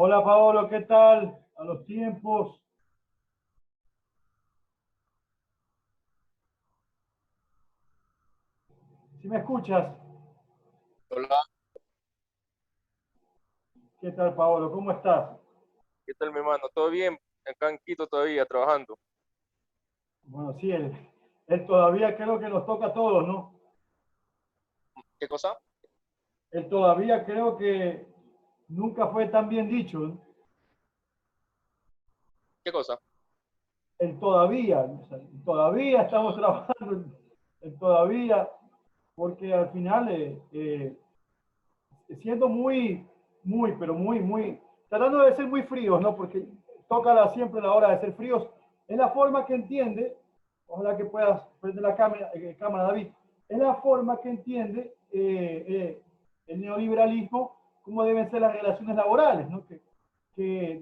Hola Paolo, ¿qué tal? A los tiempos. ¿Sí me escuchas? Hola, ¿Qué tal Paolo? ¿Cómo estás? ¿qué tal, mi hermano? ¿Todo bien? Acá en Quito todavía trabajando. Bueno, sí, él todavía creo que nos toca a todos, ¿no? ¿Qué cosa? Él todavía creo que nunca fue tan bien dicho, ¿no? ¿Qué cosa? El todavía, o sea, todavía estamos trabajando, el todavía, porque al final siendo pero muy, tratando de ser muy fríos, ¿no? Porque toca siempre la hora de ser fríos. Es la forma que entiende, ojalá que puedas prender la cámara David, es la forma que entiende el neoliberalismo, cómo deben ser las relaciones laborales, ¿no? Que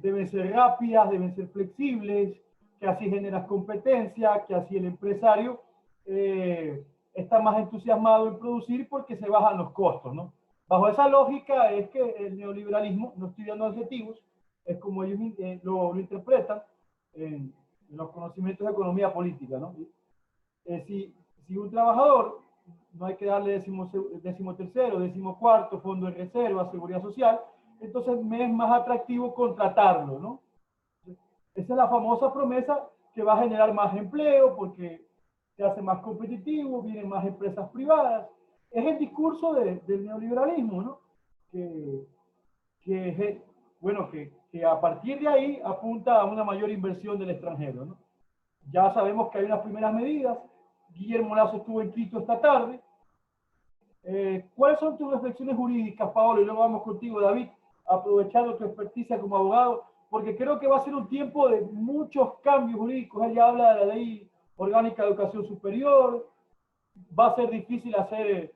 deben ser rápidas, deben ser flexibles, que así generas competencia, que así el empresario está más entusiasmado en producir porque se bajan los costos, ¿no? Bajo esa lógica es que el neoliberalismo, no estoy dando adjetivos, es como ellos lo interpretan en los conocimientos de economía política, ¿no? Si un trabajador no hay que darle décimo tercero, décimo cuarto, fondo de reserva, seguridad social, entonces me es más atractivo contratarlo, ¿no? Esa es la famosa promesa que va a generar más empleo porque se hace más competitivo, vienen más empresas privadas. Es el discurso del neoliberalismo, ¿no? Que, que bueno, que a partir de ahí apunta a una mayor inversión del extranjero, ¿no? Ya sabemos que hay unas primeras medidas. Guillermo Lazo estuvo en Quito esta tarde. ¿Cuáles son tus reflexiones jurídicas, Paolo? Y luego vamos contigo, David, aprovechando tu experticia como abogado, porque creo que va a ser un tiempo de muchos cambios jurídicos. Ella habla de la Ley Orgánica de Educación Superior. Va a ser difícil hacer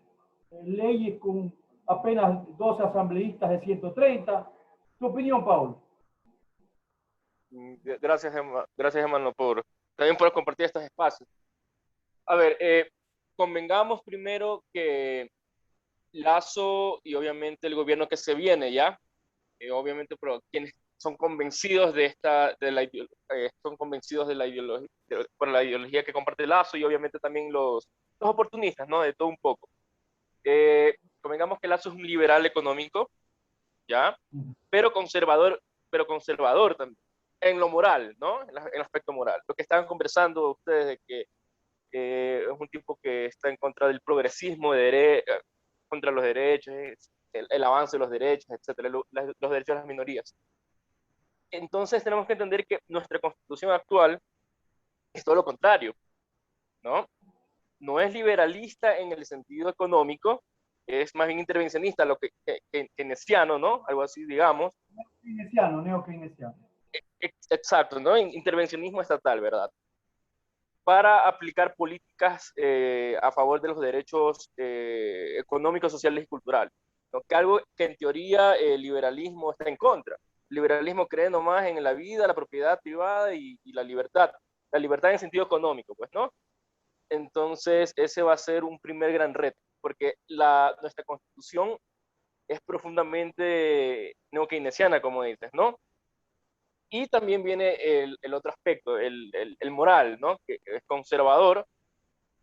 leyes con apenas 12 asambleístas de 130. ¿Tu opinión, Paolo? Gracias, gracias, hermano, también por compartir estos espacios. A ver, convengamos primero que Lazo y obviamente el gobierno que se viene ya, obviamente, pero quienes son convencidos de son convencidos de la ideología, por la ideología que comparte Lazo y obviamente también los oportunistas, ¿no? De todo un poco. Convengamos que Lazo es un liberal económico, ¿ya? Pero conservador también. en lo moral, ¿no? En el aspecto moral. Lo que estaban conversando ustedes de que es un tipo que está en contra del progresismo, contra los derechos, el avance de los derechos, etcétera, los derechos de las minorías. Entonces tenemos que entender que nuestra constitución actual es todo lo contrario, ¿no? No es liberalista en el sentido económico, es más bien intervencionista, lo que keynesiano, ¿no? Algo así, digamos. Keynesiano, neo-keynesiano. Exacto, ¿no? Intervencionismo estatal, ¿verdad? Para aplicar políticas a favor de los derechos económicos, sociales y culturales. ¿No? Que algo que en teoría el liberalismo está en contra. El liberalismo cree nomás en la vida, la propiedad privada y la libertad. La libertad en el sentido económico, pues, ¿no? Entonces, ese va a ser un primer gran reto, porque nuestra constitución es profundamente neo-keynesiana, como dices, ¿no? Y también viene el otro aspecto, el moral, ¿no? Que es conservador,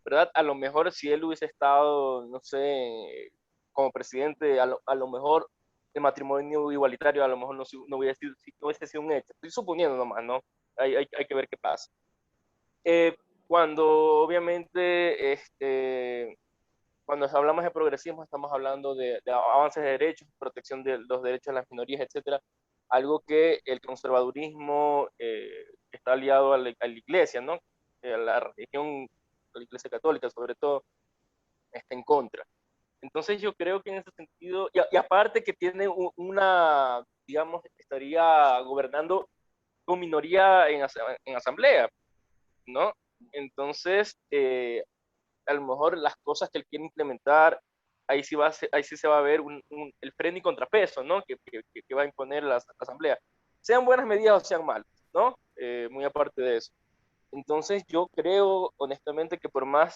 ¿verdad? A lo mejor si él hubiese estado, no sé, como presidente, a lo mejor el matrimonio igualitario a lo mejor no hubiese sido un hecho. Estoy suponiendo nomás, ¿no? Hay que ver qué pasa. Cuando obviamente, cuando hablamos de progresismo, estamos hablando de avances de derechos, protección de los derechos de las minorías, etcétera. Algo que el conservadurismo está aliado a la iglesia, ¿no? A la religión, a la iglesia católica sobre todo, está en contra. Entonces yo creo que en ese sentido, y aparte que tiene una, digamos, estaría gobernando con minoría en asamblea, ¿no? Entonces, a lo mejor las cosas que él quiere implementar, ahí sí se va a ver el freno y contrapeso, ¿no? Que va a imponer la asamblea. Sean buenas medidas o sean malas, ¿no? Muy aparte de eso. Entonces yo creo honestamente que por más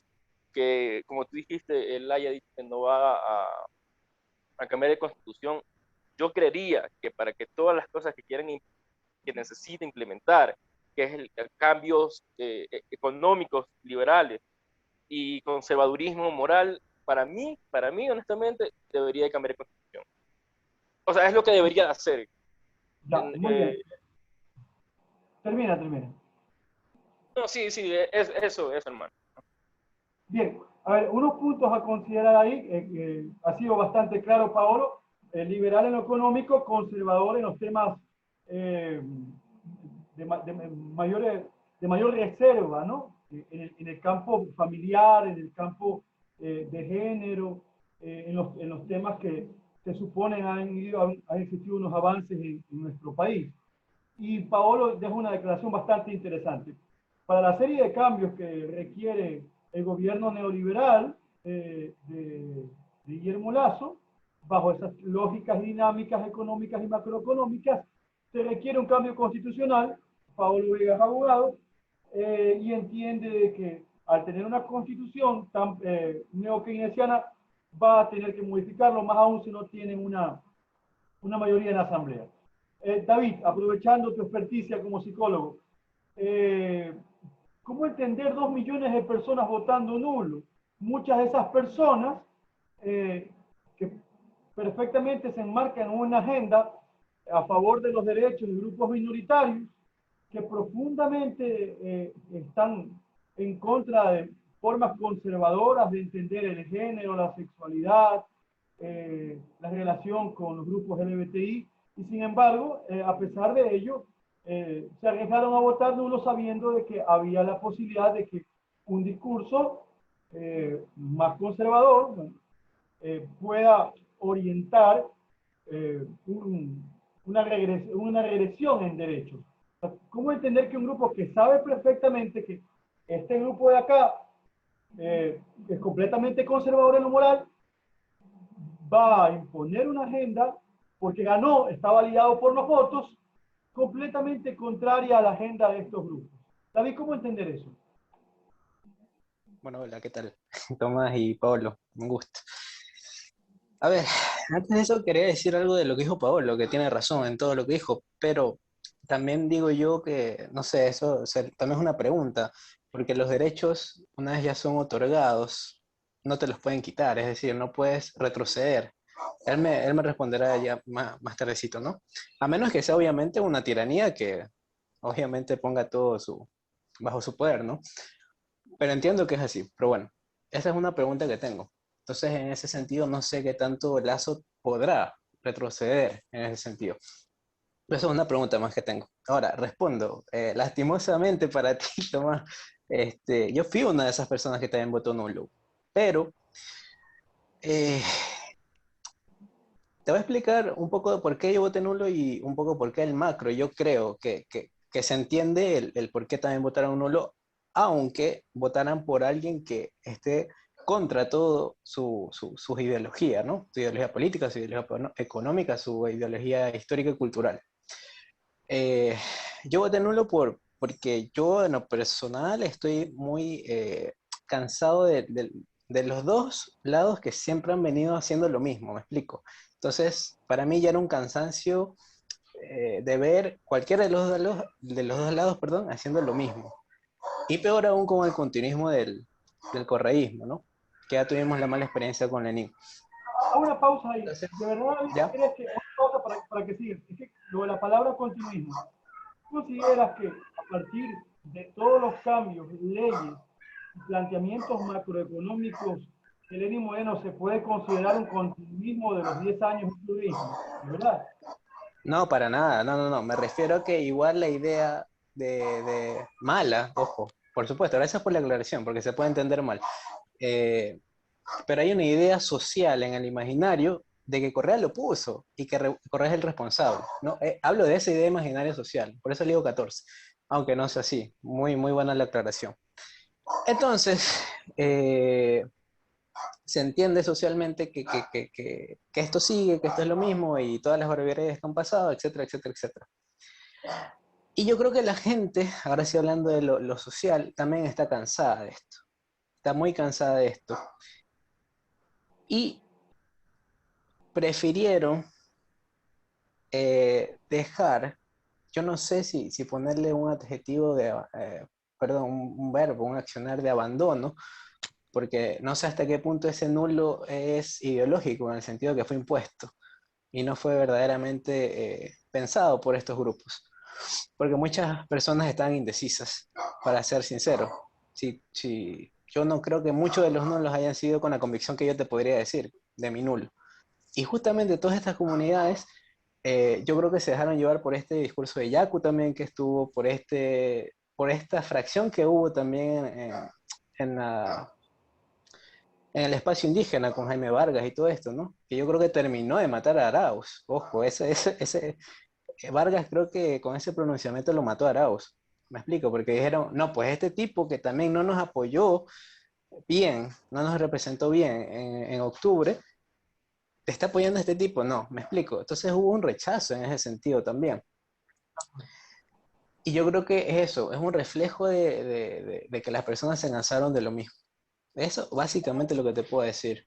que, como tú dijiste, él haya dicho que no va a cambiar de constitución, yo creería que para que todas las cosas que necesita implementar, que es cambios económicos, liberales, y conservadurismo moral, para mí, honestamente, debería de cambiar de constitución. O sea, es lo que debería de hacer. Ya, muy bien. Termina, termina. No, sí, sí, eso, hermano. Bien, a ver, unos puntos a considerar ahí, ha sido bastante claro, Paolo, liberal en lo económico, conservador en los temas eh, de, de mayor reserva, ¿no? En el campo familiar, en el campo de género, en los temas que se suponen han existido unos avances en nuestro país. Y Paolo deja una declaración bastante interesante. Para la serie de cambios que requiere el gobierno neoliberal de Guillermo Lasso, bajo esas lógicas dinámicas económicas y macroeconómicas, se requiere un cambio constitucional. Paolo Vega es abogado y entiende de que al tener una constitución tan neo-keynesiana va a tener que modificarlo, más aún si no tienen una mayoría en la asamblea. David, aprovechando tu experticia como psicólogo, ¿cómo entender 2 millones de personas votando nulo? Muchas de esas personas que perfectamente se enmarcan en una agenda a favor de los derechos de grupos minoritarios que profundamente están en contra de formas conservadoras de entender el género, la sexualidad, la relación con los grupos LGBTI, y sin embargo, a pesar de ello, se arriesgaron a votar nulo sabiendo de que había la posibilidad de que un discurso más conservador pueda orientar una regresión en derechos. ¿Cómo entender que un grupo que sabe perfectamente que este grupo de acá es completamente conservador en lo moral, va a imponer una agenda porque ganó, está validado por los votos, completamente contraria a la agenda de estos grupos? David, ¿cómo entender eso? Bueno, hola, ¿qué tal? Tomás y Pablo, un gusto. A ver, antes de eso quería decir algo de lo que dijo Pablo, que tiene razón en todo lo que dijo, pero también digo yo que, no sé, eso también es una pregunta, porque los derechos, una vez ya son otorgados, no te los pueden quitar, es decir, no puedes retroceder. Él me responderá ya más tardecito, ¿no? A menos que sea obviamente una tiranía que obviamente ponga todo bajo su poder, ¿no? Pero entiendo que es así. Pero bueno, esa es una pregunta que tengo. Entonces, en ese sentido, no sé qué tanto Lazo podrá retroceder en ese sentido. Esa es una pregunta más que tengo. Ahora, respondo. Lastimosamente para ti, Tomás, yo fui una de esas personas que también votó nulo. Pero eh, te voy a explicar un poco de por qué yo voté nulo y un poco por qué el macro. Yo creo que se entiende el por qué también votaron nulo, aunque votaran por alguien que esté contra todo su ideología, ¿no? Su ideología política, su ideología económica, su ideología histórica y cultural. Eh, yo voté nulo porque yo en lo personal estoy muy cansado de los dos lados que siempre han venido haciendo lo mismo, me explico. Entonces, para mí ya era un cansancio de ver cualquiera de los dos lados, perdón, haciendo lo mismo. Y peor aún con el continuismo del correísmo, ¿no? Que ya tuvimos la mala experiencia con Lenin. Hago una pausa ahí. Entonces, ¿De verdad ¿ya? crees que, una pausa para que sigas? Es que lo de la palabra continuismo, ¿consideras que a partir de todos los cambios, leyes y planteamientos macroeconómicos de Lenín Moreno se puede considerar un continuismo de los 10 años de pluralismo? ¿De verdad? No, para nada, no, no, no. Me refiero a que igual la idea de mala, ojo, por supuesto, gracias por la aclaración, porque se puede entender mal. Eh, pero hay una idea social en el imaginario de que Correa lo puso y que Correa es el responsable, ¿no? Hablo de esa idea imaginaria social, por eso le digo 14, aunque no sea así. Muy, muy buena la aclaración. Entonces, se entiende socialmente que esto sigue, que esto es lo mismo y todas las barbaridades que han pasado, etcétera, etcétera, etcétera. Y yo creo que la gente, ahora sí hablando de lo social, también está cansada de esto. Está muy cansada de esto. Y prefirieron dejar, yo no sé si ponerle un adjetivo perdón, un verbo, un accionar de abandono, porque no sé hasta qué punto ese nulo es ideológico, en el sentido que fue impuesto y no fue verdaderamente pensado por estos grupos. Porque muchas personas están indecisas, para ser sincero. Yo no creo que muchos de los nulos hayan sido con la convicción que yo te podría decir, de mi nulo. Y justamente todas estas comunidades, yo creo que se dejaron llevar por este discurso de Yaku también que estuvo, por esta fracción que hubo también en en el espacio indígena con Jaime Vargas y todo esto, ¿no? Que yo creo que terminó de matar a Arauz. Ojo, Vargas creo que con ese pronunciamiento lo mató a Arauz. Me explico, porque dijeron, no, pues este tipo que también no nos apoyó bien, no nos representó bien en octubre, ¿te está apoyando este tipo? No, me explico. Entonces hubo un rechazo en ese sentido también. Y yo creo que es eso, es un reflejo de que las personas se cansaron de lo mismo. Eso básicamente es lo que te puedo decir.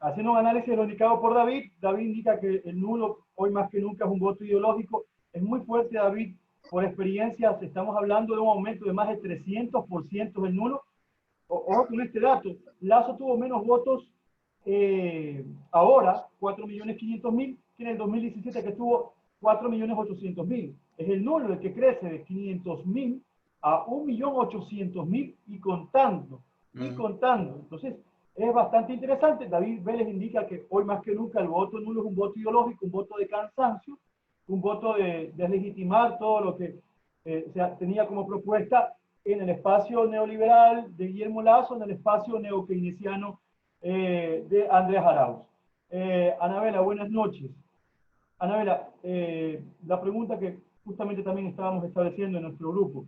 Haciendo un análisis de lo indicado por David, David indica que el nulo hoy más que nunca es un voto ideológico. Es muy fuerte, David, por experiencia, estamos hablando de un aumento de más de 300% del nulo. Ojo con este dato, Lazo tuvo menos votos ahora, 4.500.000, que en el 2017 que tuvo 4.800.000. Es el nulo el que crece de 500.000 a 1.800.000 y contando, y contando. Entonces, es bastante interesante. David Vélez indica que hoy más que nunca el voto nulo es un voto ideológico, un voto de cansancio, un voto de deslegitimar todo lo que tenía como propuesta en el espacio neoliberal de Guillermo Lazo, en el espacio neokeynesiano de Andrés Arauz. Anabela, buenas noches. Anabela, la pregunta que justamente también estábamos estableciendo en nuestro grupo.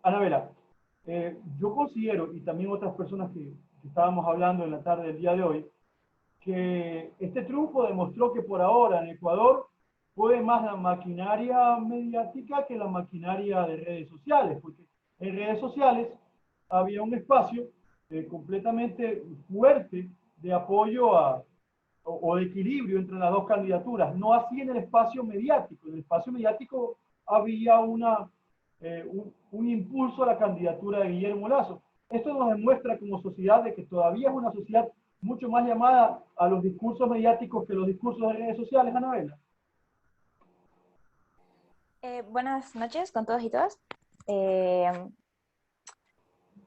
Anabela, yo considero, y también otras personas que estábamos hablando en la tarde del día de hoy, que este triunfo demostró que por ahora en Ecuador fue más la maquinaria mediática que la maquinaria de redes sociales, porque en redes sociales había un espacio completamente fuerte de apoyo o de equilibrio entre las dos candidaturas, no así en el espacio mediático. En el espacio mediático había un impulso a la candidatura de Guillermo Lazo. Esto nos demuestra como sociedad de que todavía es una sociedad mucho más llamada a los discursos mediáticos que los discursos de redes sociales, Anabela. Buenas noches con todos y todas. Eh,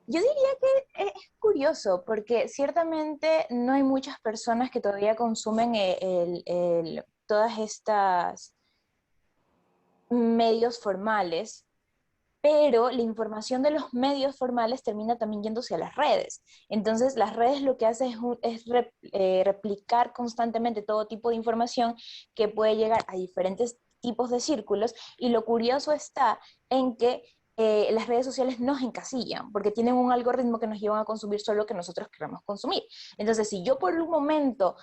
yo diría que es curioso porque ciertamente no hay muchas personas que todavía consumen todas estas medios formales, pero la información de los medios formales termina también yéndose a las redes. Entonces, las redes lo que hace es replicar constantemente todo tipo de información que puede llegar a diferentes tipos de círculos, y lo curioso está en que las redes sociales nos encasillan, porque tienen un algoritmo que nos llevan a consumir solo lo que nosotros queremos consumir. Entonces, si yo por un momento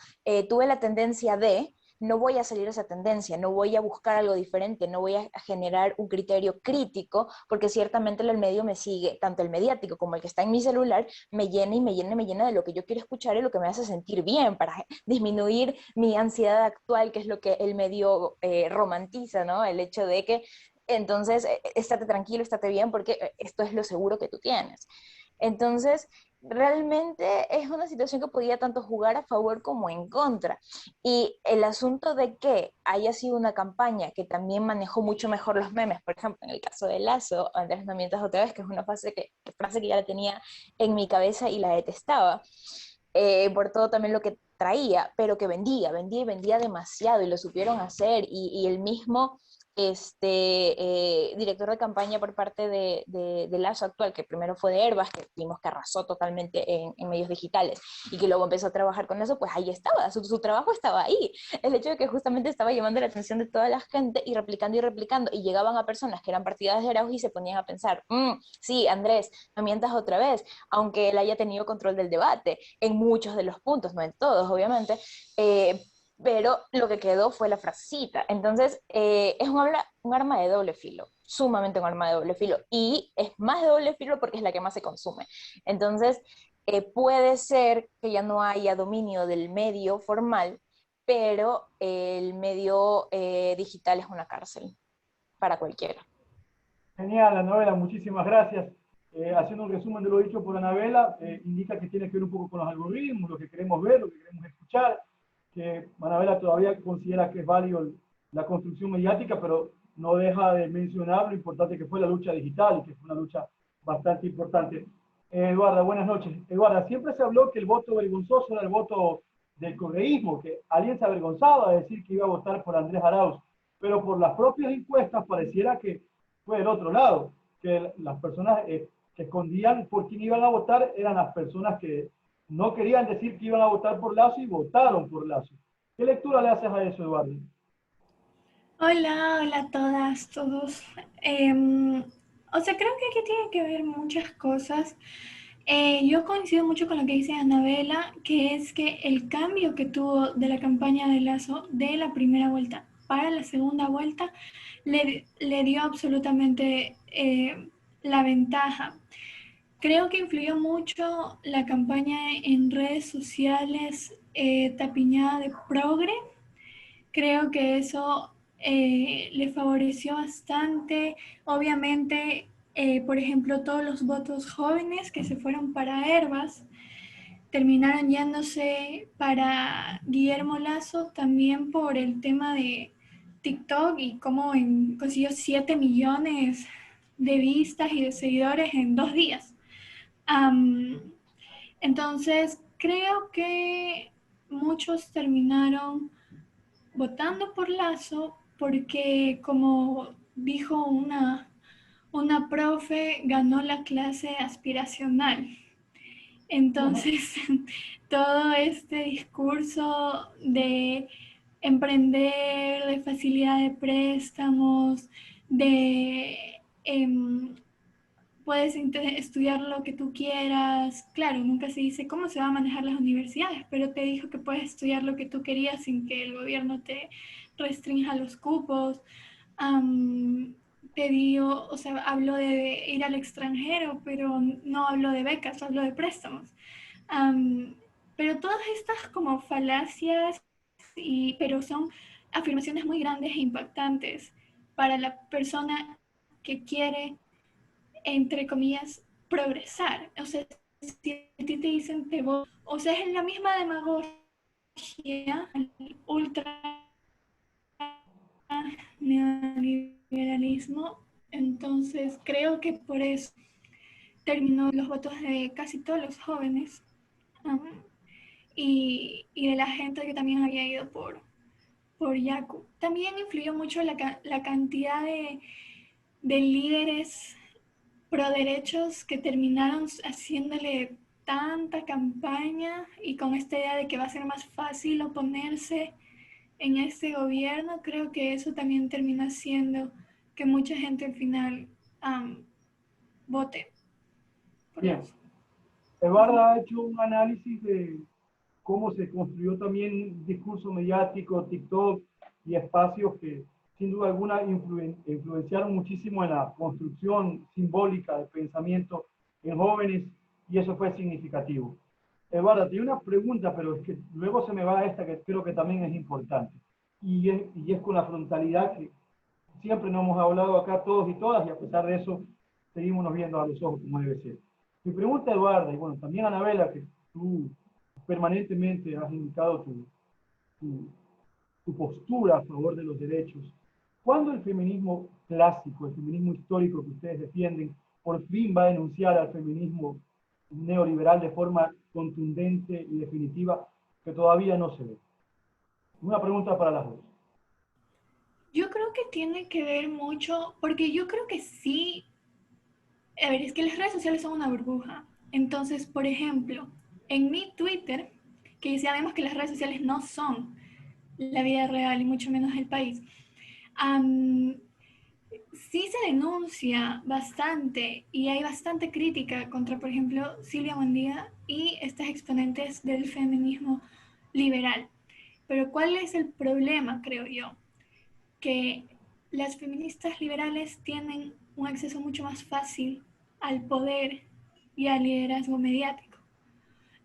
tuve la tendencia de, no voy a salir a esa tendencia, no voy a buscar algo diferente, no voy a generar un criterio crítico, porque ciertamente el medio me sigue, tanto el mediático como el que está en mi celular, me llena y me llena y me llena de lo que yo quiero escuchar y lo que me hace sentir bien, para disminuir mi ansiedad actual, que es lo que el medio romantiza, ¿no? El hecho de que entonces estate tranquilo, estate bien, porque esto es lo seguro que tú tienes. Entonces, realmente es una situación que podía tanto jugar a favor como en contra. Y el asunto de que haya sido una campaña que también manejó mucho mejor los memes, por ejemplo, en el caso de Lazo, Andrés, no mientas otra vez, que es una frase que ya la tenía en mi cabeza y la detestaba, por todo también lo que traía, pero que vendía y vendía demasiado, y lo supieron hacer, y el mismo director de campaña por parte de Lazo actual, que primero fue de Herbas, que vimos que arrasó totalmente en medios digitales, y que luego empezó a trabajar con eso, pues ahí estaba, su trabajo estaba ahí. El hecho de que justamente estaba llamando la atención de toda la gente y replicando, y llegaban a personas que eran partidarias de Araujo y se ponían a pensar, sí, Andrés, no mientas otra vez, aunque él haya tenido control del debate en muchos de los puntos, no en todos, obviamente, pero lo que quedó fue la frasecita. Entonces, es un arma de doble filo, sumamente un arma de doble filo, y es más de doble filo porque es la que más se consume. Entonces, puede ser que ya no haya dominio del medio formal, pero el medio digital es una cárcel para cualquiera. Genial, Anabela, muchísimas gracias. Haciendo un resumen de lo dicho por Anabela, indica que tiene que ver un poco con los algoritmos, lo que queremos ver, lo que queremos escuchar, que Anabela todavía considera que es válido la construcción mediática, pero no deja de mencionar lo importante que fue la lucha digital, y que fue una lucha bastante importante. Eduarda, buenas noches. Eduarda, siempre se habló que el voto vergonzoso era el voto del correísmo, que alguien se avergonzaba de decir que iba a votar por Andrés Arauz, pero por las propias encuestas pareciera que fue del otro lado, que las personas que escondían por quién iban a votar eran las personas que no querían decir que iban a votar por Lazo y votaron por Lazo. ¿Qué lectura le haces a eso, Eduardo? Hola, hola a todas, todos. Creo que aquí tiene que ver muchas cosas. Yo coincido mucho con lo que dice Anabela, que es que el cambio que tuvo de la campaña de Lazo de la primera vuelta para la segunda vuelta le dio absolutamente la ventaja. Creo que influyó mucho la campaña en redes sociales tapiñada de progre. Creo que eso le favoreció bastante. Obviamente, por ejemplo, todos los votos jóvenes que se fueron para Herbas terminaron yéndose para Guillermo Lazo también por el tema de TikTok y cómo consiguió 7 millones de vistas y de seguidores en 2 días. Entonces, creo que muchos terminaron votando por Lazo porque, como dijo una profe, ganó la clase aspiracional. Entonces, todo este discurso de emprender, de facilidad de préstamos, de puedes estudiar lo que tú quieras. Claro, nunca se dice cómo se va a manejar las universidades, pero te dijo que puedes estudiar lo que tú querías sin que el gobierno te restrinja los cupos. Te digo, hablo de ir al extranjero, pero no hablo de becas, hablo de préstamos. Pero todas estas como falacias, pero son afirmaciones muy grandes e impactantes para la persona que quiere, entre comillas, progresar. Si a ti te dicen es la misma demagogia, ultra neoliberalismo feminismo, entonces creo que por eso terminó los votos de casi todos los jóvenes, um, y de la gente que también había ido por Yaku. También influyó mucho la cantidad de líderes pro derechos que terminaron haciéndole tanta campaña y con esta idea de que va a ser más fácil oponerse en este gobierno. Creo que eso también termina haciendo que mucha gente al final vote por Bien. eso. Eduardo ha hecho un análisis de cómo se construyó también discurso mediático, TikTok y espacios que sin duda alguna influenciaron muchísimo en la construcción simbólica del pensamiento en jóvenes, y eso fue significativo. Eduardo, tengo una pregunta, pero es que luego se me va a esta que creo que también es importante, y es con la frontalidad que siempre nos hemos hablado acá todos y todas, y a pesar de eso seguimos viendo a los ojos como debe ser. Mi pregunta, Eduardo, y bueno, también Anabela, que tú permanentemente has indicado tu postura a favor de los derechos. ¿Cuándo el feminismo clásico, el feminismo histórico que ustedes defienden, por fin va a denunciar al feminismo neoliberal de forma contundente y definitiva, que todavía no se ve? Una pregunta para las dos. Yo creo que tiene que ver mucho, porque yo creo que sí, a ver, es que las redes sociales son una burbuja. Entonces, por ejemplo, en mi Twitter, que sabemos que las redes sociales no son la vida real y mucho menos el país, sí se denuncia bastante y hay bastante crítica contra, por ejemplo, Silvia Buendía y estas exponentes del feminismo liberal. Pero ¿cuál es el problema, creo yo? Que las feministas liberales tienen un acceso mucho más fácil al poder y al liderazgo mediático.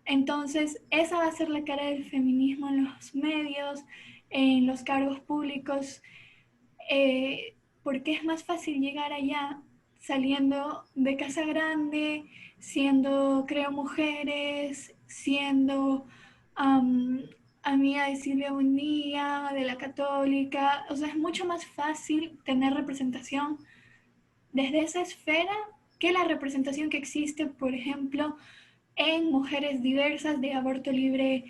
Entonces, esa va a ser la cara del feminismo en los medios, en los cargos públicos, porque es más fácil llegar allá saliendo de Casa Grande, siendo, creo, mujeres, siendo amiga de Silvia Buendía, de la Católica. O sea, es mucho más fácil tener representación desde esa esfera que la representación que existe, por ejemplo, en mujeres diversas de aborto libre,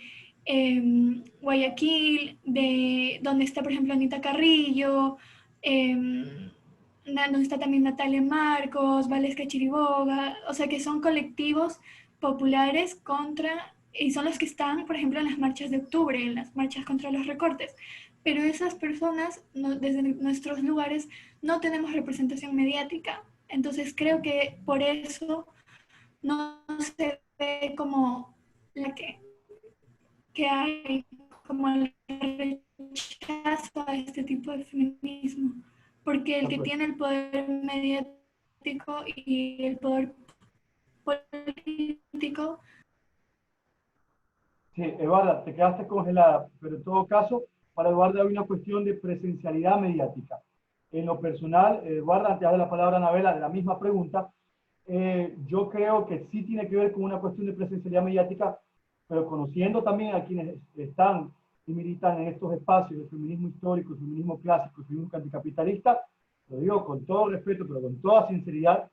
Guayaquil, de donde está, por ejemplo, Anita Carrillo, donde está también Natalia Marcos, Valesca Chiriboga, o sea, que son colectivos populares contra, y son los que están, por ejemplo, en las marchas de octubre, en las marchas contra los recortes. Pero esas personas, desde nuestros lugares, no tenemos representación mediática. Entonces creo que por eso no se ve como la que hay, como el rechazo a este tipo de feminismo, porque el que tiene el poder mediático y el poder político. Sí, Eduarda, te quedaste congelada, pero en todo caso, para Eduarda hay una cuestión de presencialidad mediática. En lo personal, Eduarda, antes de dar la palabra a Anabela de la misma pregunta, yo creo que sí tiene que ver con una cuestión de presencialidad mediática, pero conociendo también a quienes están y militan en estos espacios de feminismo histórico, feminismo clásico, feminismo anticapitalista, lo digo con todo respeto, pero con toda sinceridad,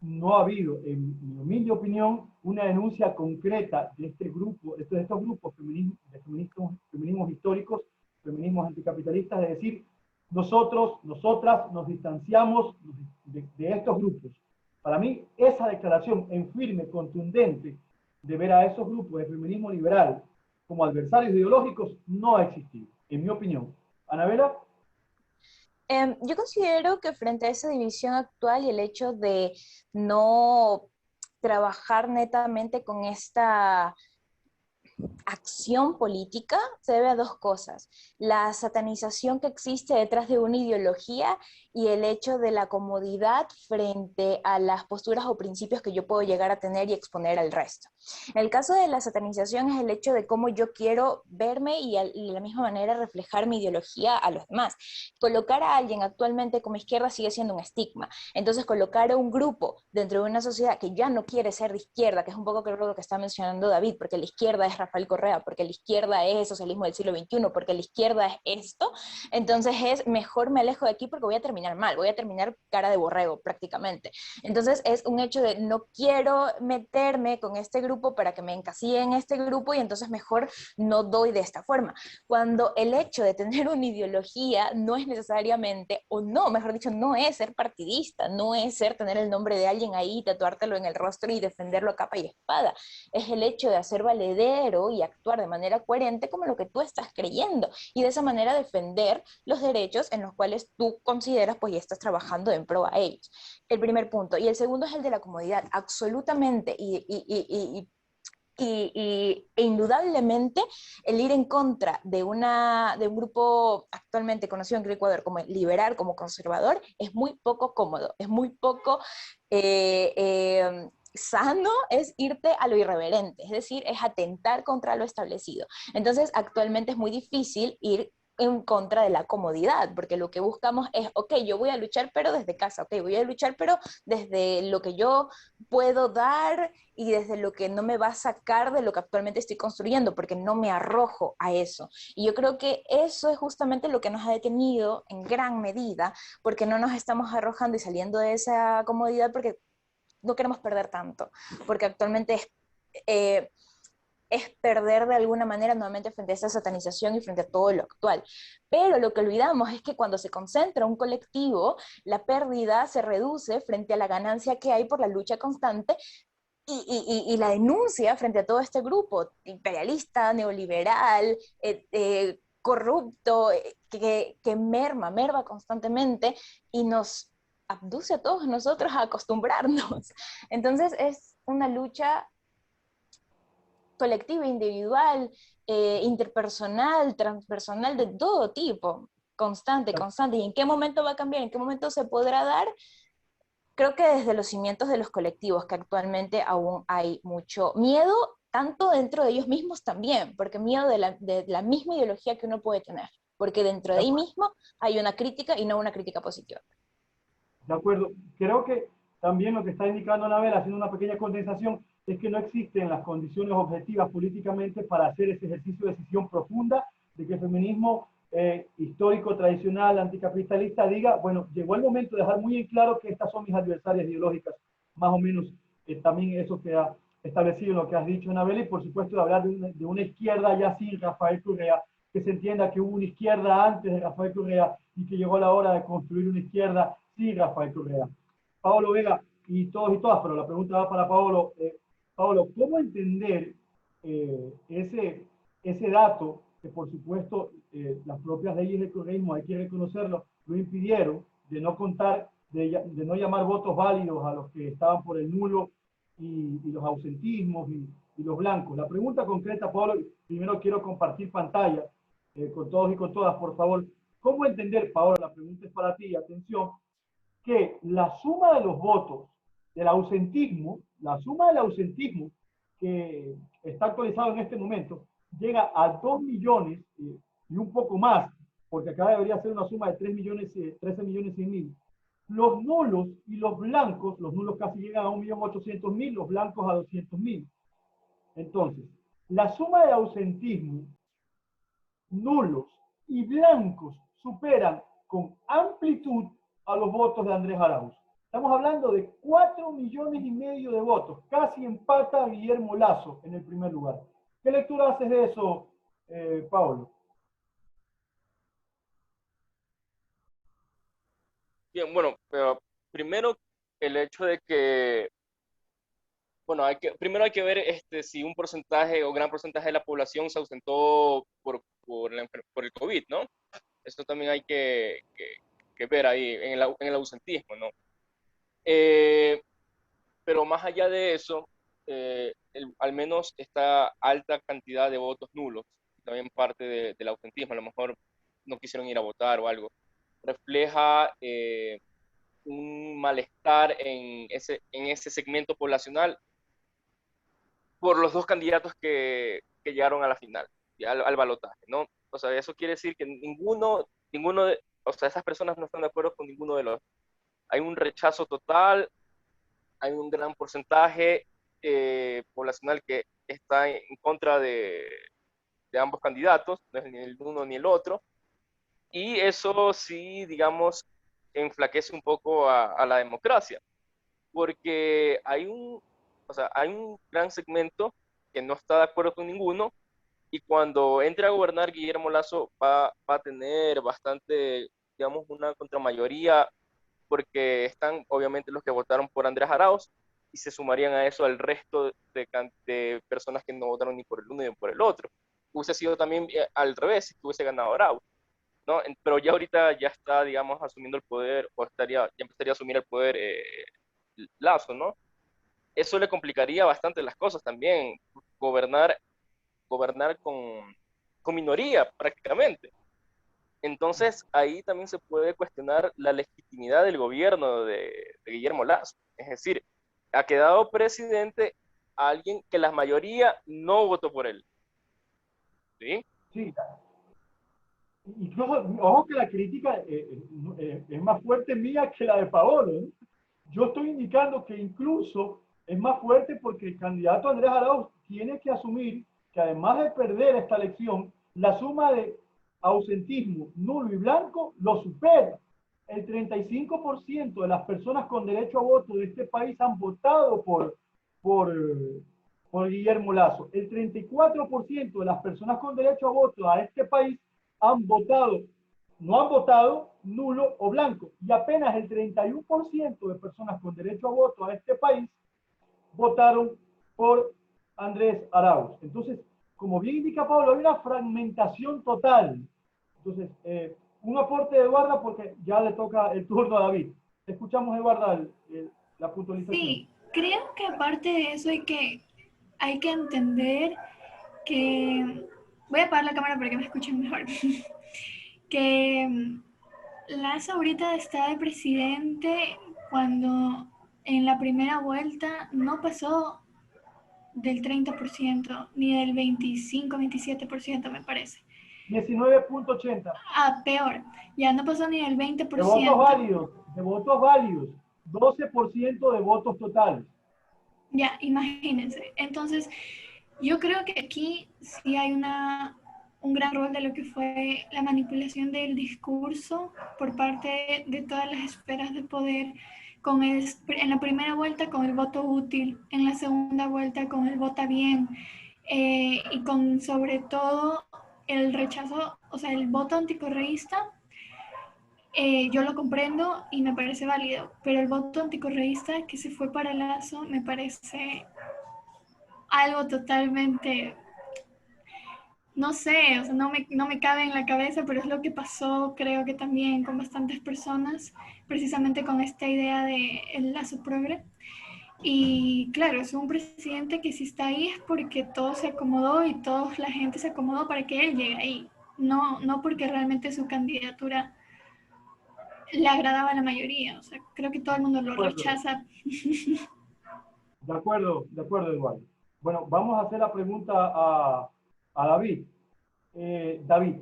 no ha habido, en mi humilde opinión, una denuncia concreta de este grupo, de estos grupos feminismos históricos, feminismos anticapitalistas, de decir, nosotros, nosotras nos distanciamos de estos grupos. Para mí, esa declaración en firme, contundente, de ver a esos grupos de feminismo liberal como adversarios ideológicos, no ha existido, en mi opinión. Anabela. Yo considero que frente a esa división actual y el hecho de no trabajar netamente con esta acción política, se debe a dos cosas: la satanización que existe detrás de una ideología y el hecho de la comodidad frente a las posturas o principios que yo puedo llegar a tener y exponer al resto. En el caso de la satanización es el hecho de cómo yo quiero verme y de la misma manera reflejar mi ideología a los demás. Colocar a alguien actualmente como izquierda sigue siendo un estigma. Entonces colocar a un grupo dentro de una sociedad que ya no quiere ser de izquierda, que es un poco creo lo que está mencionando David, porque la izquierda es Rafael Correa, porque la izquierda es socialismo del siglo XXI, porque la izquierda es esto, entonces es mejor me alejo de aquí porque voy a terminar mal, voy a terminar cara de borrego prácticamente. Entonces es un hecho de no quiero meterme con este grupo para que me encasillen en este grupo y entonces mejor no doy de esta forma. Cuando el hecho de tener una ideología no es necesariamente, o no, mejor dicho, no es ser partidista, no es ser tener el nombre de alguien ahí, tatuártelo en el rostro y defenderlo a capa y espada. Es el hecho de hacer valedero y actuar de manera coherente como lo que tú estás creyendo y de esa manera defender los derechos en los cuales tú consideras pues ya estás trabajando en pro a ellos. El primer punto. Y el segundo es el de la comodidad. Absolutamente. E indudablemente el ir en contra de un grupo actualmente conocido en el Ecuador como liberal, como conservador, es muy poco cómodo, es muy poco sano, es irte a lo irreverente, es decir, es atentar contra lo establecido. Entonces, actualmente es muy difícil ir en contra de la comodidad, porque lo que buscamos es, ok, yo voy a luchar, pero desde casa, ok, voy a luchar, pero desde lo que yo puedo dar y desde lo que no me va a sacar de lo que actualmente estoy construyendo, porque no me arrojo a eso. Y yo creo que eso es justamente lo que nos ha detenido en gran medida, porque no nos estamos arrojando y saliendo de esa comodidad porque no queremos perder tanto, porque actualmente es perder de alguna manera nuevamente frente a esa satanización y frente a todo lo actual. Pero lo que olvidamos es que cuando se concentra un colectivo, la pérdida se reduce frente a la ganancia que hay por la lucha constante y la denuncia frente a todo este grupo imperialista, neoliberal, corrupto, que merma constantemente y nos abduce a todos nosotros a acostumbrarnos. Entonces es una lucha colectiva, individual, interpersonal, transpersonal, de todo tipo, constante, constante. ¿Y en qué momento va a cambiar? ¿En qué momento se podrá dar? Creo que desde los cimientos de los colectivos, que actualmente aún hay mucho miedo, tanto dentro de ellos mismos también, porque miedo de la misma ideología que uno puede tener, porque dentro de ahí mismo hay una crítica y no una crítica positiva. De acuerdo. Creo que también lo que está indicando Anabel, haciendo una pequeña condensación, es que no existen las condiciones objetivas políticamente para hacer ese ejercicio de decisión profunda de que el feminismo histórico, tradicional, anticapitalista diga, bueno, llegó el momento de dejar muy en claro que estas son mis adversarias ideológicas, más o menos también eso que ha establecido en lo que has dicho, Anabel, y por supuesto de hablar de una izquierda ya sin Rafael Correa, que se entienda que hubo una izquierda antes de Rafael Correa y que llegó la hora de construir una izquierda sin Rafael Correa. Paolo Vega y todos y todas, pero la pregunta va para Paolo. Paolo, ¿cómo entender ese dato que por supuesto las propias leyes del correísmo, hay que reconocerlo, lo impidieron, de no contar, de no llamar votos válidos a los que estaban por el nulo y los ausentismos y los blancos? La pregunta concreta, Paolo, primero quiero compartir pantalla con todos y con todas, por favor. ¿Cómo entender, Paolo? La pregunta es para ti, atención, que la suma de los votos del ausentismo, la suma del ausentismo que está actualizado en este momento, llega a 2 millones y un poco más, porque acá debería ser una suma de 3 millones, 13 millones 100 mil. Los nulos y los blancos, los nulos casi llegan a 1.800.000, los blancos a 200.000. Entonces, la suma de ausentismo, nulos y blancos superan con amplitud a los votos de Andrés Arauz. Estamos hablando de 4,5 millones de votos. Casi empata a Guillermo Lasso en el primer lugar. ¿Qué lectura haces de eso, Pablo? Bien, bueno, pero primero el hecho de que, bueno, primero hay que ver si un porcentaje o gran porcentaje de la población se ausentó por el COVID, ¿no? Esto también hay que ver ahí en el ausentismo, ¿no? Pero más allá de eso, al menos esta alta cantidad de votos nulos, también parte del ausentismo, a lo mejor no quisieron ir a votar o algo, refleja un malestar en ese segmento poblacional por los dos candidatos que llegaron a la final, al balotaje, ¿no? O sea, eso quiere decir que o sea, esas personas no están de acuerdo con ninguno de los. Hay un rechazo total, hay un gran porcentaje poblacional que está en contra de ambos candidatos, no es ni el uno ni el otro, y eso sí, digamos, enflaquece un poco a la democracia, porque hay un gran segmento que no está de acuerdo con ninguno, y cuando entre a gobernar Guillermo Lasso va a tener bastante, digamos, una contramayoría, porque están obviamente los que votaron por Andrés Arauz, y se sumarían a eso al resto de personas que no votaron ni por el uno ni por el otro. Hubiese sido también al revés, si hubiese ganado Arauz, ¿no? Pero ya ahorita ya está, digamos, asumiendo el poder, o ya empezaría a asumir el poder Lasso, ¿no? Eso le complicaría bastante las cosas también, gobernar, gobernar con minoría prácticamente. Entonces ahí también se puede cuestionar la legitimidad del gobierno de Guillermo Lasso. Es decir, ha quedado presidente alguien que la mayoría no votó por él. ¿Sí? Sí, incluso, ojo que la crítica es más fuerte mía que la de Paolo, ¿no? Yo estoy indicando que incluso es más fuerte porque el candidato Andrés Arauz tiene que asumir que además de perder esta elección, la suma de ausentismo nulo y blanco lo supera. El 35% de las personas con derecho a voto de este país han votado por, por Guillermo Lasso. El 34% de las personas con derecho a voto a este país no han votado nulo o blanco. Y apenas el 31% de personas con derecho a voto a este país votaron por Andrés Arauz. Entonces, como bien indica Pablo, hay una fragmentación total. Entonces, un aporte de Eduarda porque ya le toca el turno a David. Escuchamos, Eduarda, la puntualización. Sí, creo que aparte de eso hay que entender que... Voy a apagar la cámara para que me escuchen mejor. Que Lasso ahorita está de presidente cuando en la primera vuelta no pasó del 30%, ni del 25-27% me parece. 19.80. Ah, peor, ya no pasó ni del 20%. De votos válidos, 12% de votos totales. Ya, imagínense. Entonces, yo creo que aquí sí hay un gran rol de lo que fue la manipulación del discurso por parte de todas las esferas de poder, en la primera vuelta con el voto útil, en la segunda vuelta con el vota bien, y con sobre todo el rechazo, o sea, el voto anticorreísta. Yo lo comprendo y me parece válido, pero el voto anticorreísta que se fue para Lasso me parece algo totalmente, no sé, o sea, no me cabe en la cabeza, pero es lo que pasó, creo que también con bastantes personas, precisamente con esta idea de el Lasso progre. Y claro, es un presidente que si está ahí es porque todo se acomodó y toda la gente se acomodó para que él llegue ahí, no porque realmente su candidatura le agradaba a la mayoría, o sea, creo que todo el mundo lo rechaza. De acuerdo, Eduardo. Bueno, vamos a hacer la pregunta a David. David,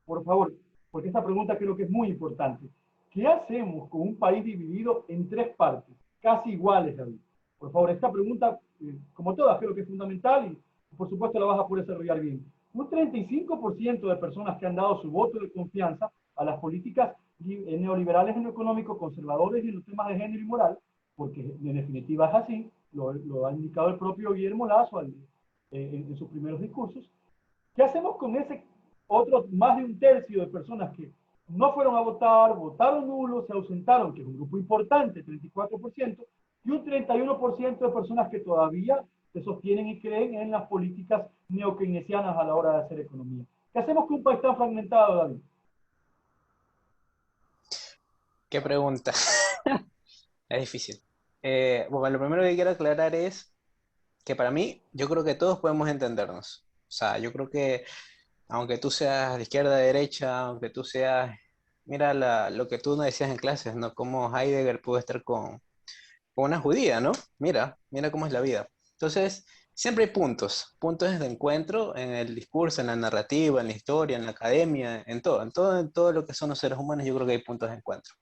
por favor, porque esta pregunta creo que es muy importante. ¿Qué hacemos con un país dividido en tres partes, casi iguales, David? Por favor, esta pregunta, como todas, creo que es fundamental y por supuesto la vas a poder desarrollar bien. Un 35% de personas que han dado su voto de confianza a las políticas neoliberales en lo económico, conservadores y en los temas de género y moral, porque en definitiva es así, lo ha indicado el propio Guillermo Lasso en sus primeros discursos. ¿Qué hacemos con ese otro más de un tercio de personas que no fueron a votar, votaron nulo, se ausentaron, que es un grupo importante, 34%, y un 31% de personas que todavía se sostienen y creen en las políticas neokeynesianas a la hora de hacer economía? ¿Qué hacemos con un país tan fragmentado, David? ¿Qué pregunta? Es difícil. Bueno, lo primero que quiero aclarar es que para mí, yo creo que todos podemos entendernos. O sea, yo creo que aunque tú seas de izquierda a derecha, aunque tú seas, mira lo que tú no decías en clases, ¿no? Cómo Heidegger pudo estar con una judía, ¿no? Mira cómo es la vida. Entonces, siempre hay puntos de encuentro en el discurso, en la narrativa, en la historia, en la academia, en todo lo que son los seres humanos, yo creo que hay puntos de encuentro.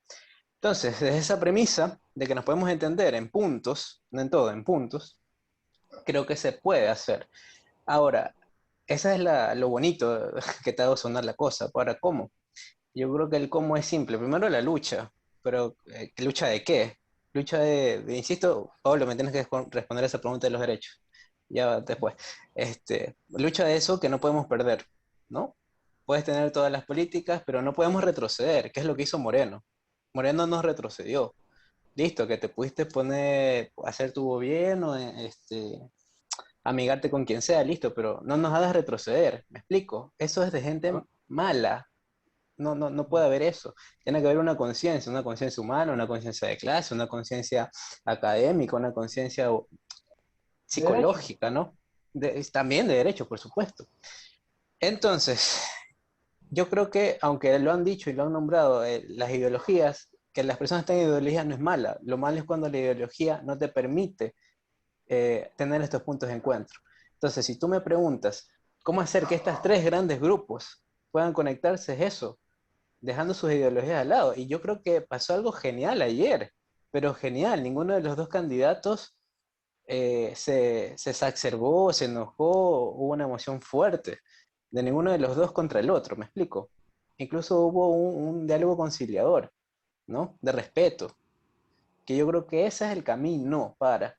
Entonces, desde esa premisa de que nos podemos entender en puntos, no en todo, en puntos, creo que se puede hacer. Ahora, esa es lo bonito que te hago sonar la cosa. Ahora, ¿cómo? Yo creo que el cómo es simple. Primero la lucha, pero ¿lucha de qué? Lucha insisto, Pablo, me tienes que responder esa pregunta de los derechos. Ya después. Lucha de eso que no podemos perder, ¿no? Puedes tener todas las políticas, pero no podemos retroceder, que es lo que hizo Moreno. Moreno nos retrocedió. Listo, que te pudiste poner, hacer tu gobierno, amigarte con quien sea, listo, pero no nos hagas retroceder, ¿me explico? Eso es de gente mala, no puede haber eso. Tiene que haber una conciencia humana, una conciencia de clase, una conciencia académica, una conciencia Derecho. psicológica, ¿no? También de derecho, por supuesto. Entonces, yo creo que, aunque lo han dicho y lo han nombrado, las ideologías, que las personas tengan ideologías no es mala. Lo malo es cuando la ideología no te permite tener estos puntos de encuentro. Entonces, si tú me preguntas cómo hacer que estos tres grandes grupos puedan conectarse, es eso, dejando sus ideologías al lado. Y yo creo que pasó algo genial ayer, pero genial. Ninguno de los dos candidatos se exacerbó, se enojó, hubo una emoción fuerte de ninguno de los dos contra el otro, ¿me explico? Incluso hubo un diálogo conciliador, ¿no? De respeto, que yo creo que ese es el camino para.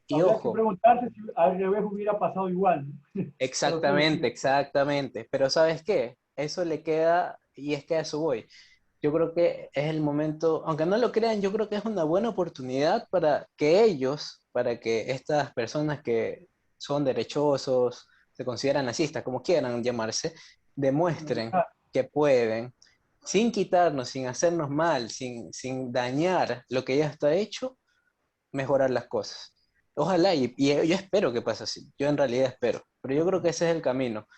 Y Habría que ojo, preguntarse si al revés hubiera pasado igual, ¿no? Pero sí, exactamente, sí. exactamente. Pero ¿sabes qué? Eso le queda, y es que a eso voy. Yo creo que es el momento, aunque no lo crean, yo creo que es una buena oportunidad para que estas personas que son derechosos, se consideran nazistas, como quieran llamarse, demuestren que pueden, sin quitarnos, sin hacernos mal, sin dañar lo que ya está hecho, mejorar las cosas. Ojalá, y yo espero que pase así, yo en realidad espero, pero yo creo que ese es el camino,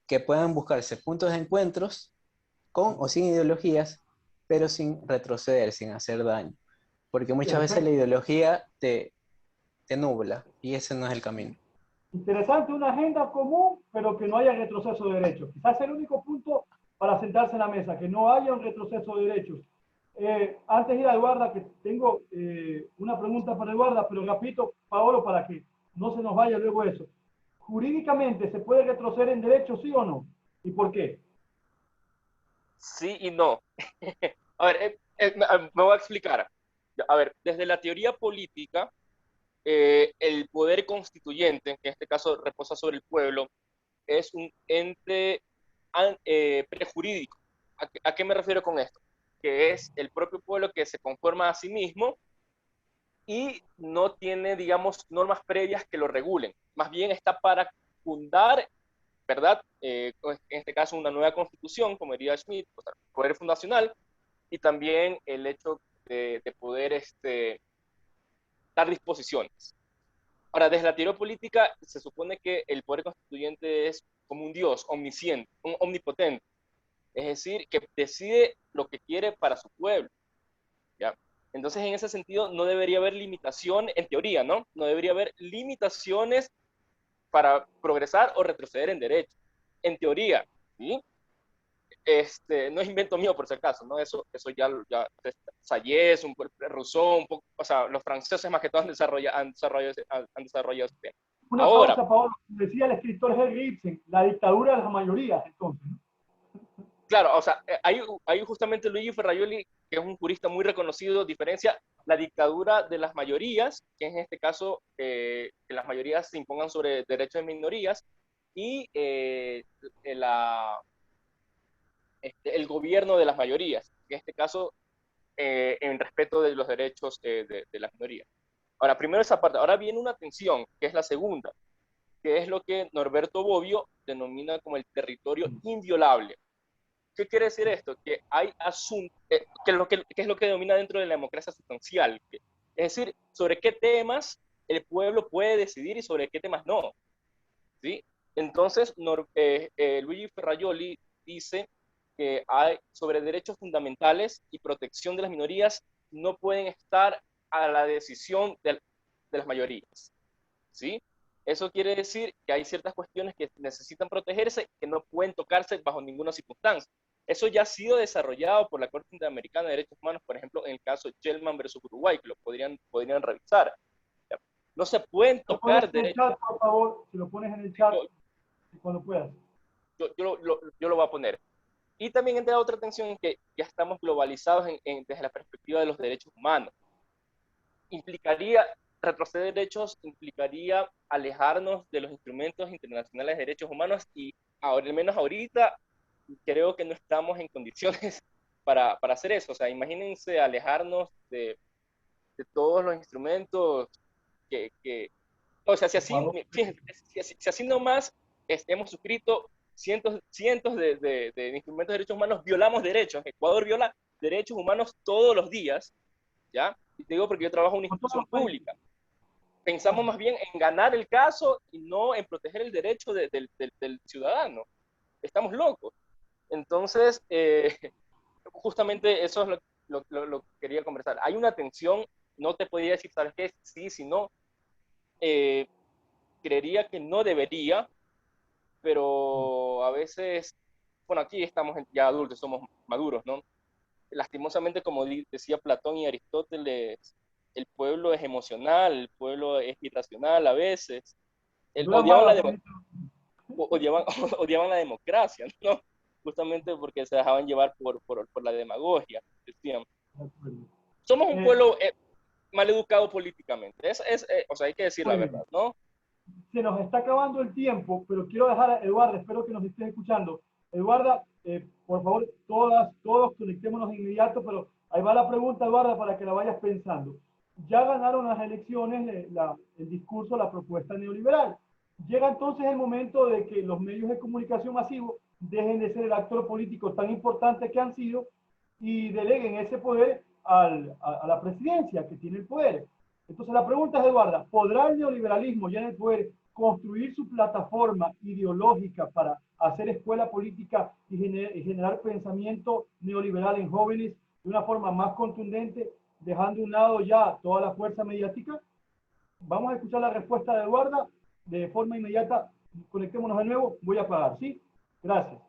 que puedan buscarse puntos de encuentros con o sin ideologías, pero sin retroceder, sin hacer daño, porque muchas veces la Perfecto. ideología te nubla y ese no es el camino. Interesante, una agenda común, pero que no haya retroceso de derechos. Quizás es el único punto para sentarse en la mesa, que no haya un retroceso de derechos. Antes de ir a Eduarda, que tengo una pregunta para Eduarda, pero repito, Paolo, para que no se nos vaya luego eso. ¿Jurídicamente se puede retroceder en derechos, sí o no? ¿Y por qué? Sí y no. A ver, me voy a explicar. A ver, desde la teoría política, el poder constituyente, que en este caso reposa sobre el pueblo, es un ente prejurídico. ¿A qué me refiero con esto? Que es el propio pueblo que se conforma a sí mismo y no tiene, digamos, normas previas que lo regulen. Más bien está para fundar, ¿verdad? En este caso, una nueva constitución, como diría Schmidt, o sea, poder fundacional, y también el hecho de poder dar disposiciones. Ahora, desde la teoría política, se supone que el poder constituyente es como un dios omnisciente, un omnipotente, es decir, que decide lo que quiere para su pueblo, ¿ya? Entonces, en ese sentido, no debería haber limitación, en teoría, ¿no? No debería haber limitaciones para progresar o retroceder en derecho, en teoría, ¿sí? No es invento mío por si acaso, ¿no? Eso ya Sayes, Rousseau, un poco, o sea, los franceses más que todo han desarrollado ese tema. Una Ahora, pausa, Paolo. Decía el escritor Henry Ibsen, la dictadura de las mayorías, entonces, ¿no? claro, o sea, hay justamente Luigi Ferrajoli, que es un jurista muy reconocido, diferencia la dictadura de las mayorías, que en este caso que las mayorías se impongan sobre derechos de minorías, y el gobierno de las mayorías, que en este caso en respeto de los derechos de las minorías. Ahora, primero esa parte. Ahora viene una tensión, que es la segunda, que es lo que Norberto Bobbio denomina como el territorio inviolable. ¿Qué quiere decir esto? Que hay asuntos, que es lo que domina dentro de la democracia sustancial. Es decir, sobre qué temas el pueblo puede decidir y sobre qué temas no. ¿Sí? Entonces, Luigi Ferrajoli dice que hay sobre derechos fundamentales y protección de las minorías no pueden estar a la decisión de las mayorías. ¿Sí? Eso quiere decir que hay ciertas cuestiones que necesitan protegerse que no pueden tocarse bajo ninguna circunstancia. Eso ya ha sido desarrollado por la Corte Interamericana de Derechos Humanos, por ejemplo, en el caso Gelman versus Uruguay, que lo podrían revisar. No se pueden Lo tocar pones en el derechos. chat, por favor, si lo pones en el chat Yo, cuando puedas. yo lo voy a poner. Y también entra otra tensión que ya estamos globalizados desde la perspectiva de los derechos humanos. Implicaría, retroceder derechos implicaría alejarnos de los instrumentos internacionales de derechos humanos y ahora, al menos ahorita, creo que no estamos en condiciones para hacer eso. O sea, imagínense alejarnos de todos los instrumentos o sea, si así, fíjense, si así nomás hemos suscrito cientos de instrumentos de derechos humanos, violamos derechos. Ecuador viola derechos humanos todos los días, ¿ya? Y te digo porque yo trabajo en una Con todos institución los países. pública. Pensamos más bien en ganar el caso y no en proteger el derecho del ciudadano. Estamos locos. Entonces, justamente eso es lo que quería conversar. Hay una tensión, no te podía decir, ¿sabes qué? Sí, si no. Creería que no debería, pero a veces, bueno, aquí estamos ya adultos, somos maduros, ¿no? Lastimosamente, como decía Platón y Aristóteles, el pueblo es emocional, el pueblo es irracional a veces. Dura más Odiaban la la, política. odiaban, odiaban la democracia, ¿no? Justamente porque se dejaban llevar por la demagogia, decían. De acuerdo. Somos un pueblo mal educado políticamente, o sea, hay que decir la Muy bien. verdad, ¿no? Se nos está acabando el tiempo, pero quiero dejar a Eduardo, espero que nos estés escuchando. Eduarda, por favor, todos conectémonos de inmediato, pero ahí va la pregunta, Eduarda, para que la vayas pensando. Ya ganaron las elecciones el discurso, la propuesta neoliberal. Llega entonces el momento de que los medios de comunicación masivos dejen de ser el actor político tan importante que han sido y deleguen ese poder a la presidencia, que tiene el poder. Entonces la pregunta es, Eduarda, ¿podrá el neoliberalismo ya en el poder construir su plataforma ideológica para hacer escuela política y generar pensamiento neoliberal en jóvenes de una forma más contundente, dejando a un lado ya toda la fuerza mediática? Vamos a escuchar la respuesta de Eduarda de forma inmediata. Conectémonos de nuevo. Voy a parar, ¿sí? Gracias.